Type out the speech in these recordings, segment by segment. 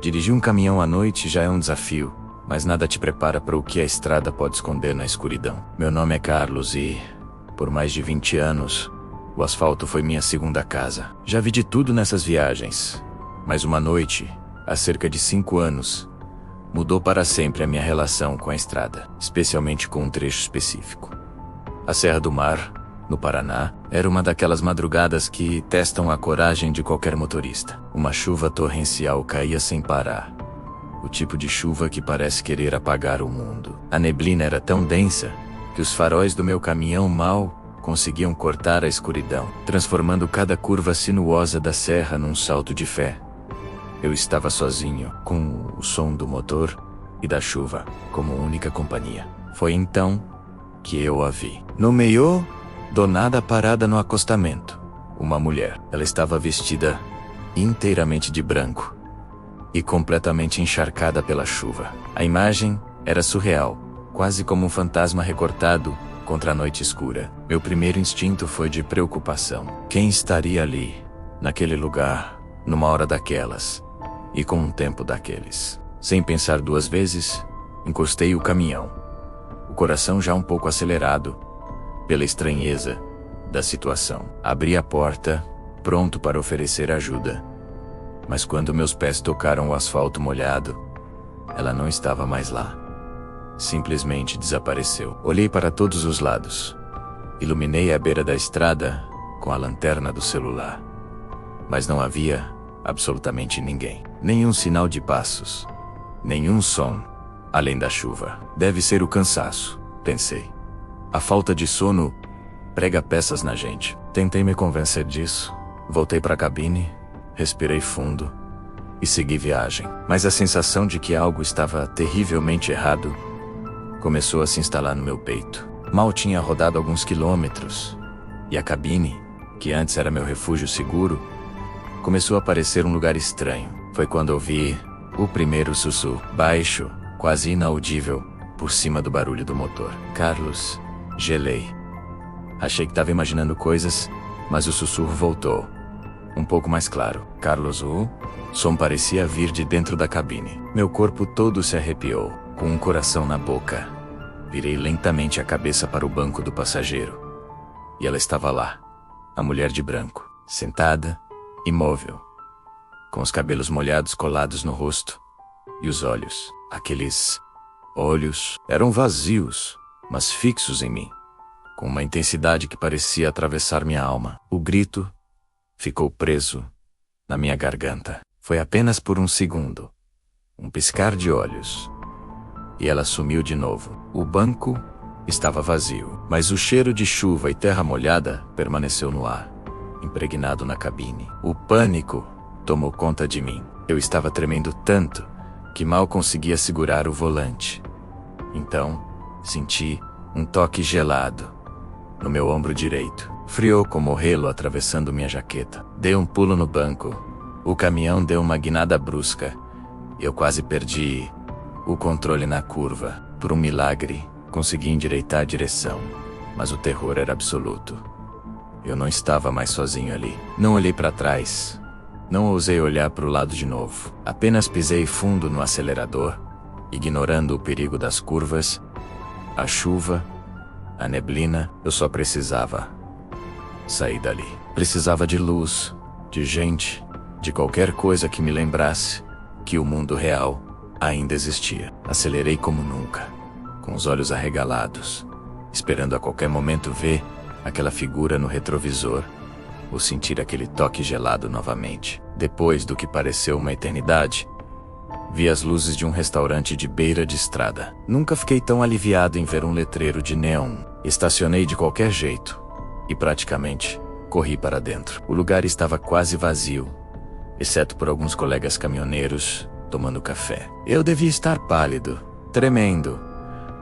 Dirigir um caminhão à noite já é um desafio, mas nada te prepara para o que a estrada pode esconder na escuridão. Meu nome é Carlos e, por mais de 20 anos, o asfalto foi minha segunda casa. Já vi de tudo nessas viagens, mas uma noite, há cerca de 5 anos, mudou para sempre a minha relação com a estrada, especialmente com um trecho específico. A Serra do Mar, no Paraná, era uma daquelas madrugadas que testam a coragem de qualquer motorista. Uma chuva torrencial caía sem parar. O tipo de chuva que parece querer apagar o mundo. A neblina era tão densa que os faróis do meu caminhão mal conseguiam cortar a escuridão, transformando cada curva sinuosa da serra num salto de fé. Eu estava sozinho, com o som do motor e da chuva como única companhia. Foi então que eu a vi. No meio do nada, parada no acostamento, uma mulher. Ela estava vestida inteiramente de branco e completamente encharcada pela chuva. A imagem era surreal, quase como um fantasma recortado contra a noite escura. Meu primeiro instinto foi de preocupação. Quem estaria ali, naquele lugar, numa hora daquelas e com um tempo daqueles? Sem pensar duas vezes, encostei o caminhão, o coração já um pouco acelerado pela estranheza da situação. Abri a porta, pronto para oferecer ajuda. Mas quando meus pés tocaram o asfalto molhado, ela não estava mais lá. Simplesmente desapareceu. Olhei para todos os lados. Iluminei a beira da estrada com a lanterna do celular. Mas não havia absolutamente ninguém. Nenhum sinal de passos. Nenhum som, além da chuva. Deve ser o cansaço, pensei. A falta de sono prega peças na gente. Tentei me convencer disso. Voltei para a cabine, respirei fundo e segui viagem. Mas a sensação de que algo estava terrivelmente errado começou a se instalar no meu peito. Mal tinha rodado alguns quilômetros e a cabine, que antes era meu refúgio seguro, começou a parecer um lugar estranho. Foi quando ouvi o primeiro sussurro, baixo, quase inaudível, por cima do barulho do motor. Carlos. Gelei. Achei que estava imaginando coisas, mas o sussurro voltou. Um pouco mais claro. Carlos, o som parecia vir de dentro da cabine. Meu corpo todo se arrepiou, com um coração na boca. Virei lentamente a cabeça para o banco do passageiro. E ela estava lá, a mulher de branco, sentada, imóvel, com os cabelos molhados colados no rosto, e os olhos. Aqueles olhos eram vazios, mas fixos em mim, com uma intensidade que parecia atravessar minha alma. O grito ficou preso na minha garganta. Foi apenas por um segundo, um piscar de olhos, e ela sumiu de novo. O banco estava vazio, mas o cheiro de chuva e terra molhada permaneceu no ar, impregnado na cabine. O pânico tomou conta de mim. Eu estava tremendo tanto que mal conseguia segurar o volante. Então, senti um toque gelado no meu ombro direito. Friou como gelo atravessando minha jaqueta. Dei um pulo no banco. O caminhão deu uma guinada brusca. Eu quase perdi o controle na curva. Por um milagre, consegui endireitar a direção. Mas o terror era absoluto. Eu não estava mais sozinho ali. Não olhei para trás. Não ousei olhar para o lado de novo. Apenas pisei fundo no acelerador, ignorando o perigo das curvas, a chuva, a neblina. Eu só precisava sair dali. Precisava de luz, de gente, de qualquer coisa que me lembrasse que o mundo real ainda existia. Acelerei como nunca, com os olhos arregalados, esperando a qualquer momento ver aquela figura no retrovisor ou sentir aquele toque gelado novamente. Depois do que pareceu uma eternidade, vi as luzes de um restaurante de beira de estrada. Nunca fiquei tão aliviado em ver um letreiro de neon. Estacionei de qualquer jeito e praticamente corri para dentro. O lugar estava quase vazio, exceto por alguns colegas caminhoneiros tomando café. Eu devia estar pálido, tremendo,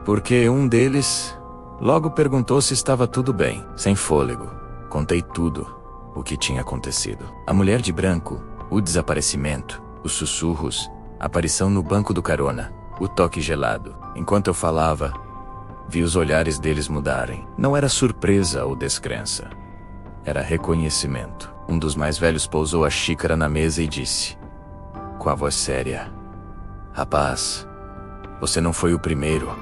porque um deles logo perguntou se estava tudo bem. Sem fôlego, contei tudo o que tinha acontecido. A mulher de branco, o desaparecimento, os sussurros, a aparição no banco do carona, o toque gelado. Enquanto eu falava, vi os olhares deles mudarem. Não era surpresa ou descrença. Era reconhecimento. Um dos mais velhos pousou a xícara na mesa e disse: com a voz séria: "Rapaz, você não foi o primeiro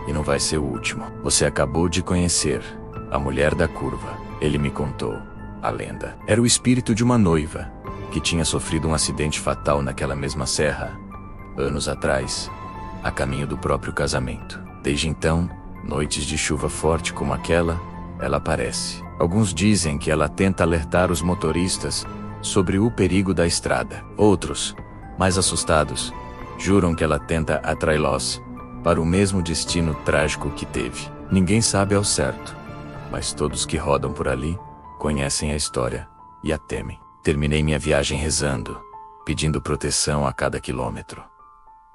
e não vai ser o último. Você acabou de conhecer a mulher da curva." Ele me contou a lenda. Era o espírito de uma noiva que tinha sofrido um acidente fatal naquela mesma serra, anos atrás, a caminho do próprio casamento. Desde então, noites de chuva forte como aquela, ela aparece. Alguns dizem que ela tenta alertar os motoristas sobre o perigo da estrada. Outros, mais assustados, juram que ela tenta atraí-los para o mesmo destino trágico que teve. Ninguém sabe ao certo, mas todos que rodam por ali conhecem a história e a temem. Terminei minha viagem rezando, pedindo proteção a cada quilômetro.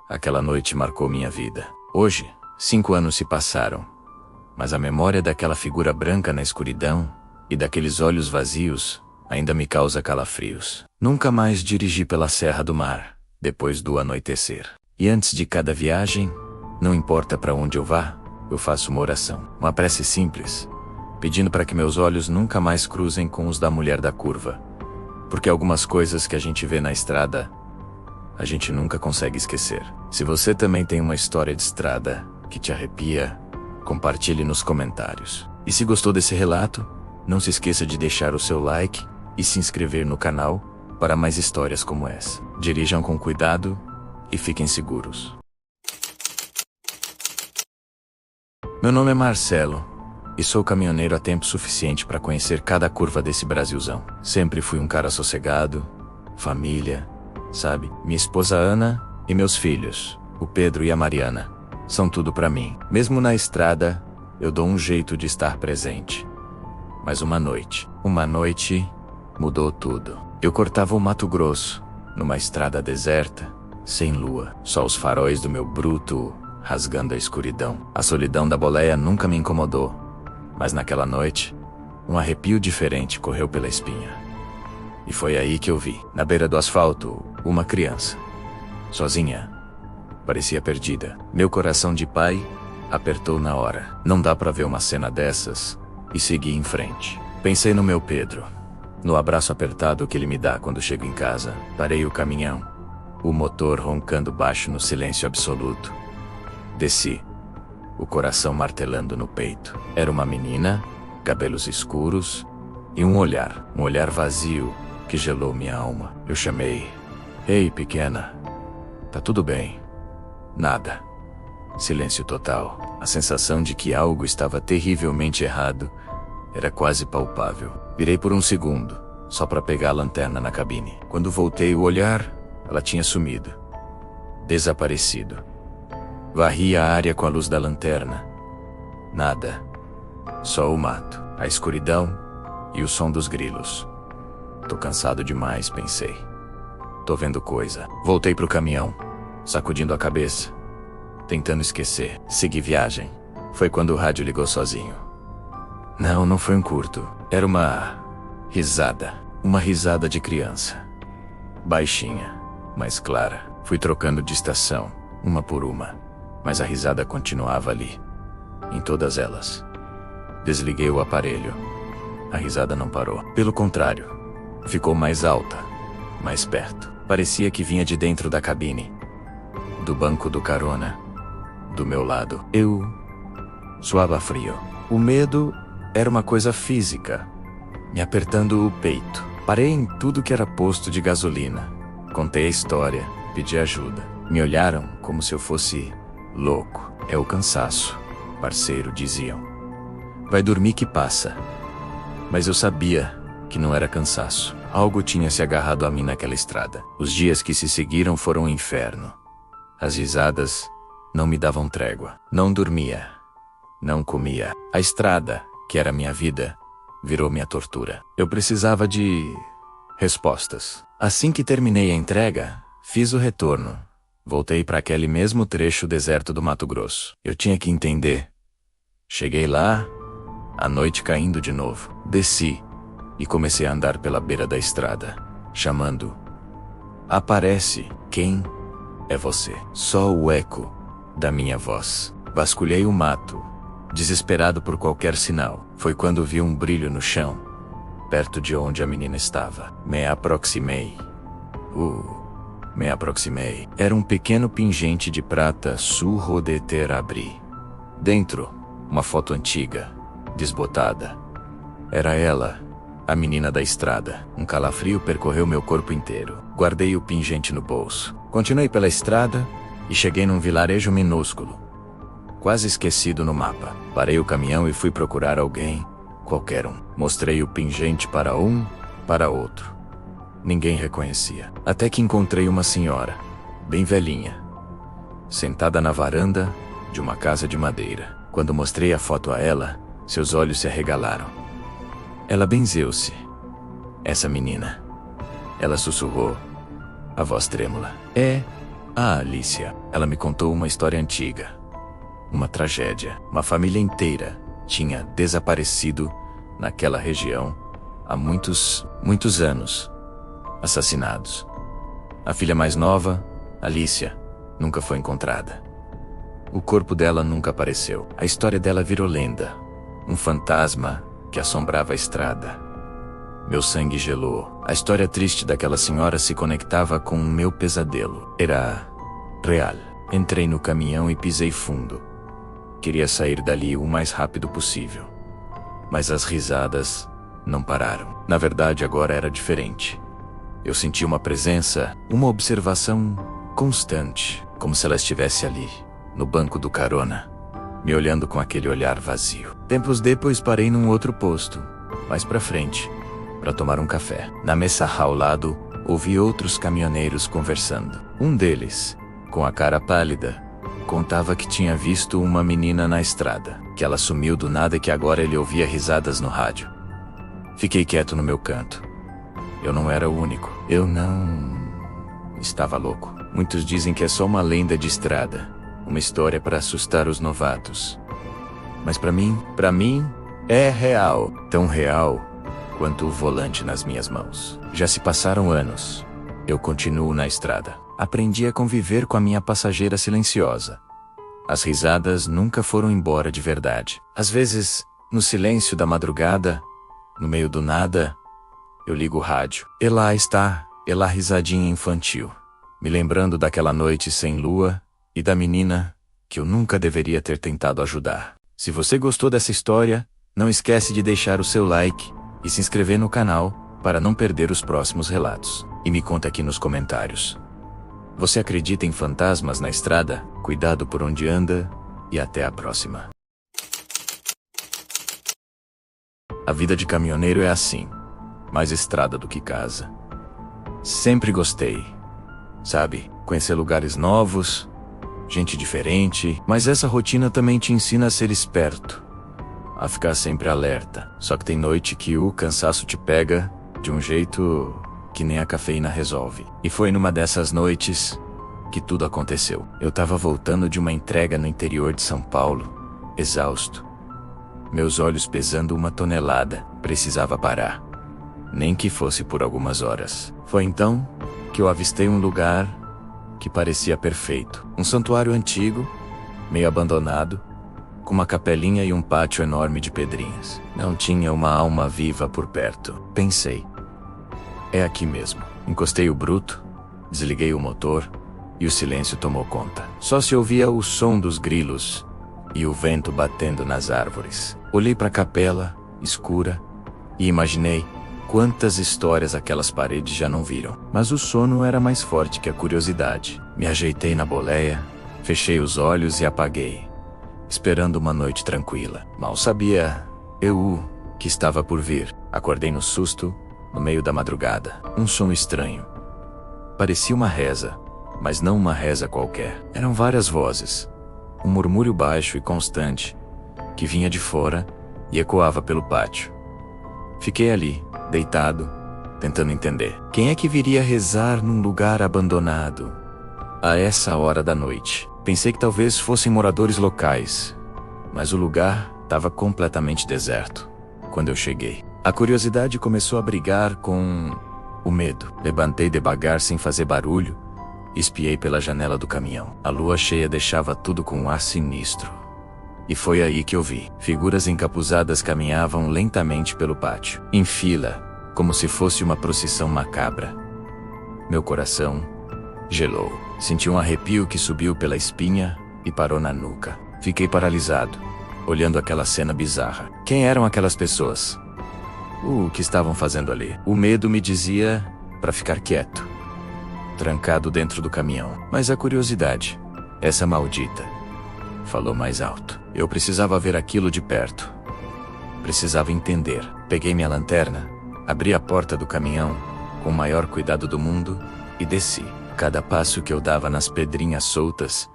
Aquela noite marcou minha vida. Hoje, 5 anos se passaram, mas a memória daquela figura branca na escuridão e daqueles olhos vazios ainda me causa calafrios. Nunca mais dirigi pela Serra do Mar, depois do anoitecer. E antes de cada viagem, não importa para onde eu vá, eu faço uma oração. Uma prece simples, pedindo para que meus olhos nunca mais cruzem com os da mulher da curva. Porque algumas coisas que a gente vê na estrada, a gente nunca consegue esquecer. Se você também tem uma história de estrada que te arrepia, compartilhe nos comentários. E se gostou desse relato, não se esqueça de deixar o seu like e se inscrever no canal para mais histórias como essa. Dirijam com cuidado e fiquem seguros. Meu nome é Marcelo e sou caminhoneiro há tempo suficiente para conhecer cada curva desse Brasilzão. Sempre fui um cara sossegado, família, sabe? Minha esposa Ana e meus filhos, o Pedro e a Mariana, são tudo para mim. Mesmo na estrada, eu dou um jeito de estar presente. Mas uma noite mudou tudo. Eu cortava o Mato Grosso, numa estrada deserta, sem lua, só os faróis do meu bruto rasgando a escuridão. A solidão da boleia nunca me incomodou, mas naquela noite, um arrepio diferente correu pela espinha. E foi aí que eu vi, na beira do asfalto, uma criança, sozinha. Parecia perdida. Meu coração de pai apertou na hora. Não dá pra ver uma cena dessas e seguir em frente. Pensei no meu Pedro, no abraço apertado que ele me dá quando chego em casa. Parei o caminhão, o motor roncando baixo no silêncio absoluto. Desci, o coração martelando no peito. Era uma menina, cabelos escuros e um olhar vazio que gelou minha alma. Eu chamei: "Ei, pequena, tá tudo bem?" Nada. Silêncio total. A sensação de que algo estava terrivelmente errado era quase palpável. Virei por um segundo, só para pegar a lanterna na cabine. Quando voltei o olhar, ela tinha sumido. Desaparecido. Varri a área com a luz da lanterna. Nada. Só o mato, a escuridão e o som dos grilos. Tô cansado demais, pensei. Tô vendo coisa. Voltei pro caminhão, sacudindo a cabeça, tentando esquecer. Segui viagem. Foi quando o rádio ligou sozinho. Não foi um curto. Era uma risada. Uma risada de criança. Baixinha, mas clara. Fui trocando de estação, uma por uma, mas a risada continuava ali, em todas elas. Desliguei o aparelho. A risada não parou. Pelo contrário, ficou mais alta, mais perto. Parecia que vinha de dentro da cabine, do banco do carona, do meu lado. Eu suava frio. O medo era uma coisa física, me apertando o peito. Parei em tudo que era posto de gasolina. Contei a história, pedi ajuda. Me olharam como se eu fosse louco. É o cansaço, parceiro, diziam. Vai dormir que passa. Mas eu sabia que não era cansaço. Algo tinha se agarrado a mim naquela estrada. Os dias que se seguiram foram um inferno. As risadas não me davam trégua. Não dormia. Não comia. A estrada, que era minha vida, virou minha tortura. Eu precisava de respostas. Assim que terminei a entrega, fiz o retorno. Voltei para aquele mesmo trecho deserto do Mato Grosso. Eu tinha que entender. Cheguei lá, a noite caindo de novo. Desci e comecei a andar pela beira da estrada, chamando. Aparece. Quem é você? Só o eco da minha voz. Vasculhei o mato, desesperado por qualquer sinal. Foi quando vi um brilho no chão, perto de onde a menina estava. Me aproximei. Me aproximei. Era um pequeno pingente de prata surro de ter abri. Dentro, uma foto antiga, desbotada. Era ela, a menina da estrada. Um calafrio percorreu meu corpo inteiro. Guardei o pingente no bolso. Continuei pela estrada e cheguei num vilarejo minúsculo, quase esquecido no mapa. Parei o caminhão e fui procurar alguém, qualquer um. Mostrei o pingente para um, para outro. Ninguém reconhecia. Até que encontrei uma senhora, bem velhinha, sentada na varanda de uma casa de madeira. Quando mostrei a foto a ela, seus olhos se arregalaram. Ela benzeu-se. Essa menina. Ela sussurrou, a voz trêmula. É a Alicia. Ela me contou uma história antiga. Uma tragédia. Uma família inteira tinha desaparecido naquela região há muitos anos. Assassinados. A filha mais nova, Alicia, nunca foi encontrada. O corpo dela nunca apareceu. A história dela virou lenda. Um fantasma que assombrava a estrada. Meu sangue gelou. A história triste daquela senhora se conectava com o meu pesadelo. Era real. Entrei no caminhão e pisei fundo. Queria sair dali o mais rápido possível. Mas as risadas não pararam. Na verdade, agora era diferente. Eu senti uma presença, uma observação constante, como se ela estivesse ali, no banco do carona, me olhando com aquele olhar vazio. Tempos depois parei num outro posto, mais pra frente, para tomar um café. Na mesa ao lado, ouvi outros caminhoneiros conversando. Um deles, com a cara pálida, contava que tinha visto uma menina na estrada, que ela sumiu do nada e que agora ele ouvia risadas no rádio. Fiquei quieto no meu canto. Eu não era o único. Eu não estava louco. Muitos dizem que é só uma lenda de estrada, uma história para assustar os novatos. Mas para mim, é real. Tão real quanto o volante nas minhas mãos. Já se passaram anos. Eu continuo na estrada. Aprendi a conviver com a minha passageira silenciosa. As risadas nunca foram embora de verdade. Às vezes, no silêncio da madrugada, no meio do nada, eu ligo o rádio. E lá está, ela risadinha infantil, me lembrando daquela noite sem lua e da menina que eu nunca deveria ter tentado ajudar. Se você gostou dessa história, não esquece de deixar o seu like e se inscrever no canal para não perder os próximos relatos. E me conta aqui nos comentários. Você acredita em fantasmas na estrada? Cuidado por onde anda e até a próxima. A vida de caminhoneiro é assim. Mais estrada do que casa. Sempre gostei. Sabe, conhecer lugares novos, gente diferente, mas essa rotina também te ensina a ser esperto, a ficar sempre alerta. Só que tem noite que o cansaço te pega de um jeito que nem a cafeína resolve. E foi numa dessas noites que tudo aconteceu. Eu tava voltando de uma entrega no interior de São Paulo, exausto. Meus olhos pesando 1 tonelada, precisava parar. Nem que fosse por algumas horas. Foi então que eu avistei um lugar que parecia perfeito. Um santuário antigo, meio abandonado, com uma capelinha e um pátio enorme de pedrinhas. Não tinha uma alma viva por perto. Pensei, é aqui mesmo. Encostei o bruto, desliguei o motor e o silêncio tomou conta. Só se ouvia o som dos grilos e o vento batendo nas árvores. Olhei para a capela, escura, e imaginei quantas histórias aquelas paredes já não viram. Mas o sono era mais forte que a curiosidade. Me ajeitei na boleia, fechei os olhos e apaguei, esperando uma noite tranquila. Mal sabia eu que estava por vir. Acordei no susto, no meio da madrugada. Um som estranho. Parecia uma reza, mas não uma reza qualquer. Eram várias vozes. Um murmúrio baixo e constante, que vinha de fora e ecoava pelo pátio. Fiquei ali, deitado, tentando entender. Quem é que viria rezar num lugar abandonado a essa hora da noite? Pensei que talvez fossem moradores locais, mas o lugar estava completamente deserto quando eu cheguei. A curiosidade começou a brigar com o medo. Levantei devagar sem fazer barulho e espiei pela janela do caminhão. A lua cheia deixava tudo com um ar sinistro. E foi aí que eu vi. Figuras encapuzadas caminhavam lentamente pelo pátio, em fila, como se fosse uma procissão macabra. Meu coração gelou. Senti um arrepio que subiu pela espinha e parou na nuca. Fiquei paralisado, olhando aquela cena bizarra. Quem eram aquelas pessoas? O que estavam fazendo ali? O medo me dizia para ficar quieto, trancado dentro do caminhão. Mas a curiosidade, essa maldita, falou mais alto. Eu precisava ver aquilo de perto. Precisava entender. Peguei minha lanterna, abri a porta do caminhão com o maior cuidado do mundo e desci. Cada passo que eu dava nas pedrinhas soltas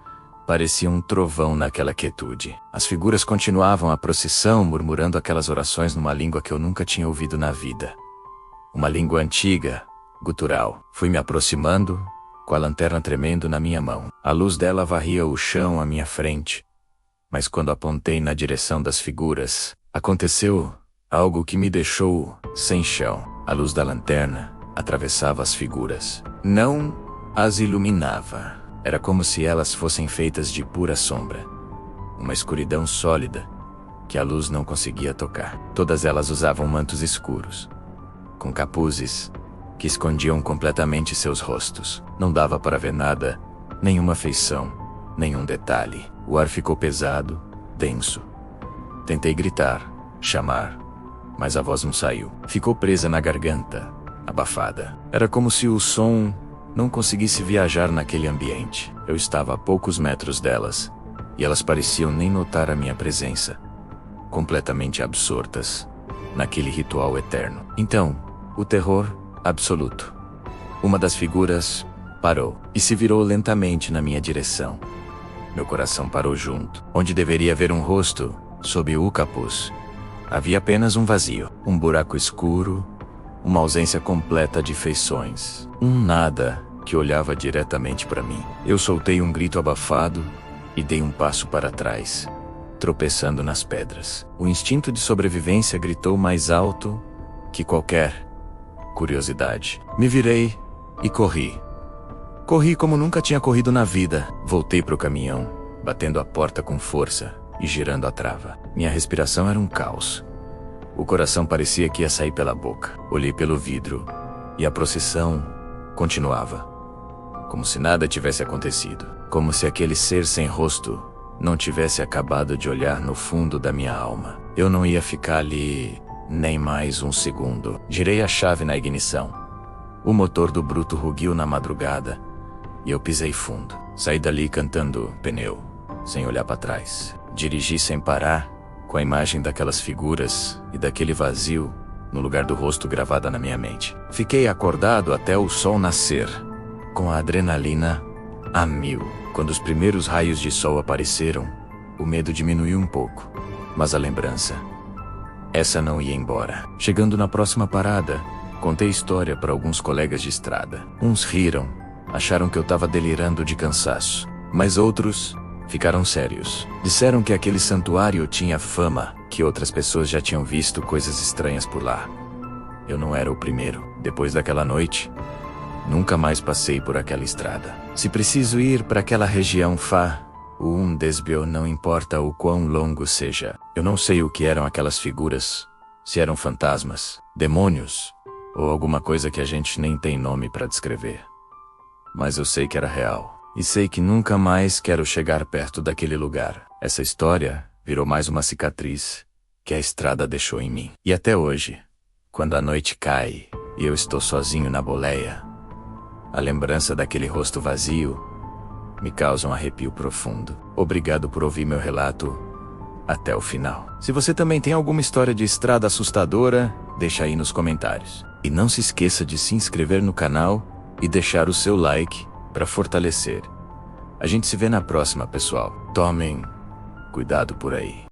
parecia um trovão naquela quietude. As figuras continuavam a procissão, murmurando aquelas orações numa língua que eu nunca tinha ouvido na vida. Uma língua antiga, gutural. Fui me aproximando, com a lanterna tremendo na minha mão. A luz dela varria o chão à minha frente. Mas quando apontei na direção das figuras, aconteceu algo que me deixou sem chão. A luz da lanterna atravessava as figuras. Não as iluminava. Era como se elas fossem feitas de pura sombra. Uma escuridão sólida que a luz não conseguia tocar. Todas elas usavam mantos escuros, com capuzes que escondiam completamente seus rostos. Não dava para ver nada, nenhuma feição, nenhum detalhe. O ar ficou pesado, denso. Tentei gritar, chamar, mas a voz não saiu. Ficou presa na garganta, abafada. Era como se o som não conseguisse viajar naquele ambiente. Eu estava a poucos metros delas, e elas pareciam nem notar a minha presença, completamente absortas naquele ritual eterno. Então, o terror absoluto. Uma das figuras parou e se virou lentamente na minha direção. Meu coração parou junto. Onde deveria haver um rosto, sob o capuz, havia apenas um vazio, um buraco escuro, uma ausência completa de feições. Um nada que olhava diretamente para mim. Eu soltei um grito abafado e dei um passo para trás, tropeçando nas pedras. O instinto de sobrevivência gritou mais alto que qualquer curiosidade. Me virei e corri. Corri como nunca tinha corrido na vida. Voltei para o caminhão, batendo a porta com força e girando a trava. Minha respiração era um caos. O coração parecia que ia sair pela boca. Olhei pelo vidro e a procissão continuava, como se nada tivesse acontecido. Como se aquele ser sem rosto não tivesse acabado de olhar no fundo da minha alma. Eu não ia ficar ali nem mais um segundo. Girei a chave na ignição. O motor do bruto rugiu na madrugada e eu pisei fundo. Saí dali cantando pneu, sem olhar para trás. Dirigi sem parar, com a imagem daquelas figuras e daquele vazio no lugar do rosto gravada na minha mente. Fiquei acordado até o sol nascer, com a adrenalina a mil. Quando os primeiros raios de sol apareceram, o medo diminuiu um pouco, mas a lembrança, essa não ia embora. Chegando na próxima parada, contei a história para alguns colegas de estrada. Uns riram, acharam que eu estava delirando de cansaço, mas outros ficaram sérios. Disseram que aquele santuário tinha fama, que outras pessoas já tinham visto coisas estranhas por lá. Eu não era o primeiro. Depois daquela noite, nunca mais passei por aquela estrada. Se preciso ir para aquela região um desvio, não importa o quão longo seja. Eu não sei o que eram aquelas figuras, se eram fantasmas, demônios, ou alguma coisa que a gente nem tem nome para descrever. Mas eu sei que era real. E sei que nunca mais quero chegar perto daquele lugar. Essa história virou mais uma cicatriz que a estrada deixou em mim. E até hoje, quando a noite cai e eu estou sozinho na boleia, a lembrança daquele rosto vazio me causa um arrepio profundo. Obrigado por ouvir meu relato até o final. Se você também tem alguma história de estrada assustadora, deixa aí nos comentários. E não se esqueça de se inscrever no canal e deixar o seu like para fortalecer. A gente se vê na próxima, pessoal. Tomem cuidado por aí.